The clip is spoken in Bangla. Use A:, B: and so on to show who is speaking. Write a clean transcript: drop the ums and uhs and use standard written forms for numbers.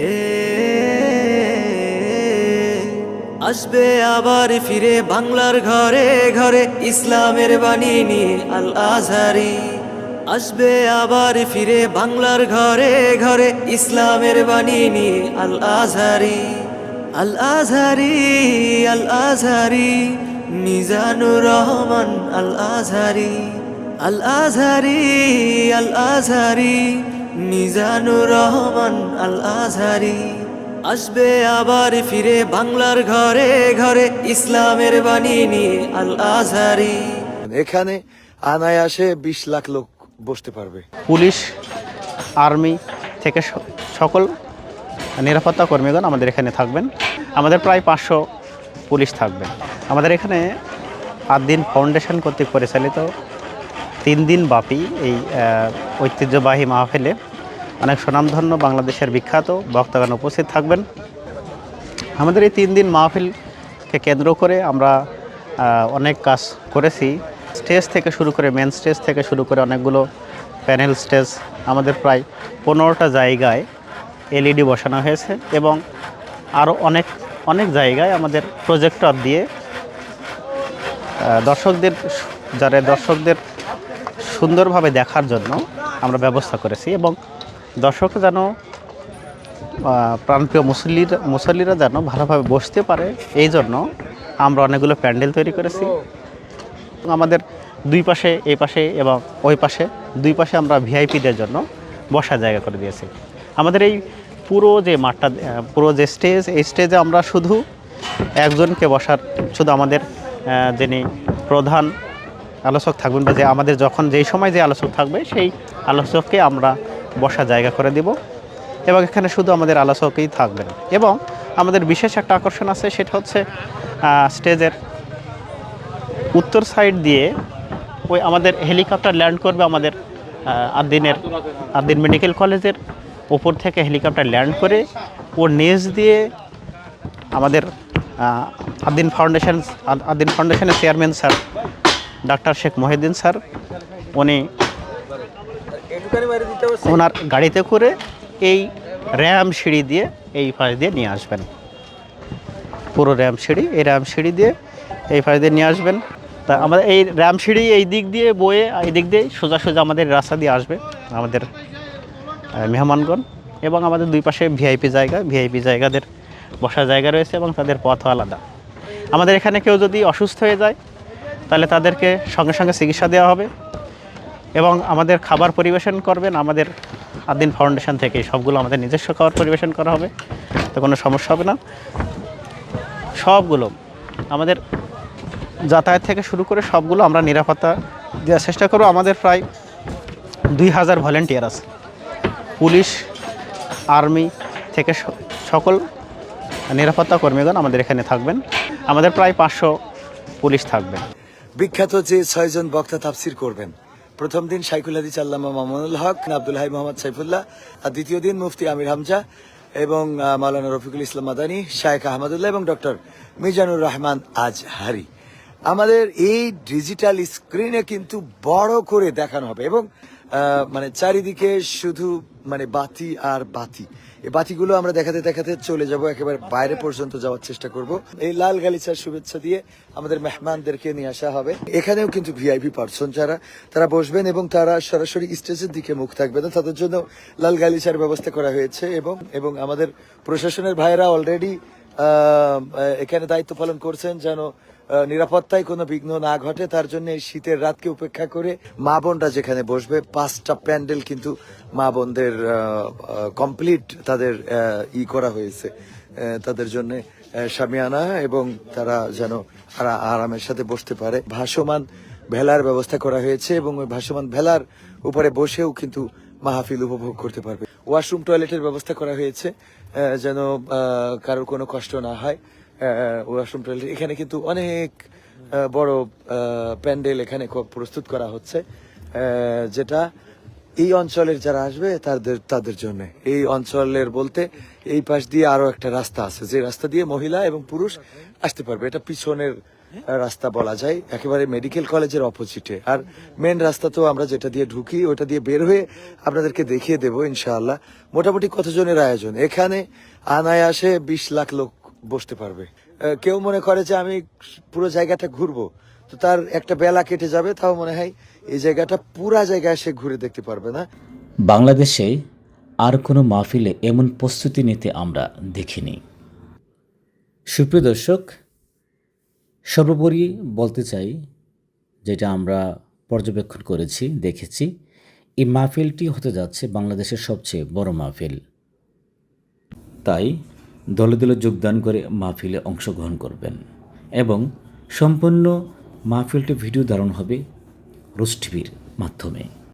A: এ আসবে আবার ফিরে বাংলার ঘরে ঘরে ইসলামের বাণী নিয়ে আল আজহারি। আসবে আবার ফিরে বাংলার ঘরে ঘরে ইসলামের বাণী নিয়ে আল আজহারি। আল আজহারি, আল আজহারি, মিজানুর রহমান আল আজহারি। আল আজহারি, আল আজহারি, মিজানুর রহমান আল আজহারি। আসবে আবার ফিরে বাংলার ঘরে ঘরে ইসলামের বাণী নিয়ে আল আজহারি।
B: এখানে অনায়াসে 20 লাখ লোক বসতে পারবে।
C: পুলিশ, আর্মি থেকে সকল নিরাপত্তা কর্মীগণ আমাদের এখানে থাকবেন। আমাদের প্রায় 500 পুলিশ থাকবেন। আমাদের এখানে আদ-দ্বীন ফাউন্ডেশন কর্তৃক পরিচালিত 3 দিন ব্যাপী এই ঐতিহ্যবাহী মাহফিলে অনেক সুনামধন্য বাংলাদেশের বিখ্যাত বক্তাগণ উপস্থিত থাকবেন। আমাদের এই 3 দিন মাহফিলকে কেন্দ্র করে আমরা অনেক কাজ করেছি। স্টেজ থেকে শুরু করে মেন স্টেজ থেকে শুরু করে অনেকগুলো প্যানেল স্টেজ আমাদের প্রায় 15টা জায়গায় এলইডি বসানো হয়েছে এবং আরও অনেক জায়গায় আমাদের প্রজেক্টর দিয়ে দর্শকদের সুন্দরভাবে দেখার জন্য আমরা ব্যবস্থা করেছি এবং দর্শক যেন প্রাণপ্রিয় মুসল্লিরা যেন ভালোভাবে বসতে পারে এই জন্য আমরা অনেকগুলো প্যান্ডেল তৈরি করেছি। আমাদের দুই পাশে, এই পাশে এবং ওই পাশে, দুই পাশে আমরা ভিআইপিদের জন্য বসার জায়গা করে দিয়েছি। আমাদের এই পুরো যে মাঠটা, পুরো যে স্টেজ, এই স্টেজে আমরা শুধু একজনকে বসার, শুধু আমাদের যিনি প্রধান আলোচক থাকবেন বা যে আমাদের যখন যেই সময় যে আলোচক থাকবে সেই আলোচককে আমরা বসার জায়গা করে দেব এবং এখানে শুধু আমাদের আলোচকই থাকবেন। এবং আমাদের বিশেষ একটা আকর্ষণ আছে, সেটা হচ্ছে স্টেজের উত্তর সাইড দিয়ে ওই আমাদের হেলিকপ্টার ল্যান্ড করবে। আমাদের আদ-দ্বীন মেডিকেল কলেজের ওপর থেকে হেলিকপ্টার ল্যান্ড করে ওর নিচ দিয়ে আমাদের আদ-দ্বীন ফাউন্ডেশনের chairman sir doctor Sheikh Mohiuddin sir, উনি ওনার গাড়িতে করে এই র্যাম সিঁড়ি দিয়ে এই পাশ দিয়ে নিয়ে আসবেন। পুরো র্যাম সিঁড়ি দিয়ে এই পাশ দিয়ে নিয়ে আসবেন। তা আমাদের এই র্যাম সিঁড়ি এই দিক দিয়ে বয়ে এই দিক দিয়ে সোজা আমাদের রাস্তা দিয়ে আসবে আমাদের মেহমানগণ। এবং আমাদের দুই পাশে ভিআইপি জায়গাদের বসার জায়গা রয়েছে এবং তাদের পথও আলাদা। আমাদের এখানে কেউ যদি অসুস্থ হয়ে যায় তাহলে তাদেরকে সঙ্গে সঙ্গে চিকিৎসা দেওয়া হবে এবং আমাদের খাবার পরিবেশন করবেন আমাদের আদ-দ্বীন ফাউন্ডেশন থেকে। সবগুলো আমাদের নিজস্ব খাবার পরিবেশন করা হবে, তো কোনো সমস্যা হবে না। সবগুলো আমাদের যাতায়াত থেকে শুরু করে সবগুলো আমরা নিরাপত্তা দেওয়ার চেষ্টা করব। আমাদের প্রায় 2000 ভলেন্টিয়ার আছে। পুলিশ, আর্মি থেকে সকল নিরাপত্তা কর্মীগণ আমাদের এখানে থাকবেন। আমাদের প্রায় 500 পুলিশ থাকবেন।
B: বিখ্যাত যে 6 জন বক্তা তাফসির করবেন, প্রথম দিন শাইখুল হাদিস আল্লামা মামুনুল হক, আব্দুল হাই মোহাম্মদ সাইফুল্লাহ, আর দ্বিতীয় দিন মুফতি আমির হামজা এবং মাওলানা রফিকুল ইসলাম মাদানী, শায়েখ আহমদুল্লাহ এবং ডক্টর মিজানুর রহমান আজহারি। আমাদের এই ডিজিটাল স্ক্রিনে কিন্তু বড় করে দেখানো হবে এবং মানে চারিদিকে শুধু মানে বাতি আর বাতি। এই বাতিগুলো আমরা দেখাতে চলে যাব, একেবারে বাইরে পর্যন্ত যাওয়ার চেষ্টা করব। এই লাল গালিচার শুভেচ্ছা দিয়ে আমাদের মেহমানদেরকে নিয়ে আসা হবে। এখানেও কিন্তু ভিআইপি পার্সন তারা বসবেন এবং তারা সরাসরি স্টেজের দিকে মুখ থাকবে না, তাদের জন্য লাল গালিচার ব্যবস্থা করা হয়েছে এবং আমাদের প্রশাসনের ভাইরা অলরেডি এখানে দায়িত্ব পালন করছেন যেন নিরাপত্তায় কোনো বিঘ্ন না ঘটে। তার জন্য এই শীতের রাতকে উপেক্ষা করে মা বোনরা যেখানে বসবে 5টা প্যান্ডেল কিন্তু মা বোনদের কমপ্লিট তাদের করা হয়েছে তাদের জন্য শামিয়ানা, এবং তারা যেন আরামের সাথে বসতে পারে। ভাসমান ভেলার ব্যবস্থা করা হয়েছে এবং ওই ভাসমান ভেলার উপরে বসেও কিন্তু মাহফিল উপভোগ করতে পারবে। ওয়াশরুম, টয়লেটের ব্যবস্থা করা হয়েছে যেন কারোর কোনো কষ্ট না হয়। ওয়াশরুম, টয়লেট, এখানে কিন্তু অনেক বড় প্যান্ডেল এখানে প্রস্তুত করা হচ্ছে, যেটা এই অঞ্চলের যারা আসবে তাদের জন্য। এই অঞ্চলের বলতে এই পাশ দিয়ে আরো একটা রাস্তা আছে, যে রাস্তা দিয়ে মহিলা এবং পুরুষ আসতে পারবে। এটা পিছনের রাস্তা বলা যায়, একেবারে মেডিকেল কলেজের অপোজিটে। আর মেন রাস্তা তো আমরা যেটা দিয়ে ঢুকি ওটা দিয়ে বের হয়ে আপনাদেরকে দেখিয়ে দেবো ইনশাআল্লাহ। মোটামুটি কতজনের আয়োজন এখানে? আনায়াসে 20 লাখ লোক বসতে পারবে। কেউ মনে করে যে আমি পুরো জায়গাটা ঘুরবো, তো তার একটা বেলা কেটে যাবে, তাও মনে হয় এই জায়গাটা পুরা জায়গায় সে ঘুরে দেখতে পারবে না।
D: বাংলাদেশে আর কোনো মাহফিলে এমন প্রস্তুতি নিতে আমরা দেখিনি। সুপ্রিয় দর্শক, সর্বোপরি বলতে চাই, যেটা আমরা পর্যবেক্ষণ করেছি, দেখেছি, এই মাহফিলটি হতে যাচ্ছে বাংলাদেশের সবচেয়ে বড় মাহফিল। তাই দলে দলে যোগদান করে মাহফিলে অংশগ্রহণ করবেন এবং সম্পূর্ণ মাহফিলটি ভিডিও ধারণ হবে রোজ টিভির মাধ্যমে।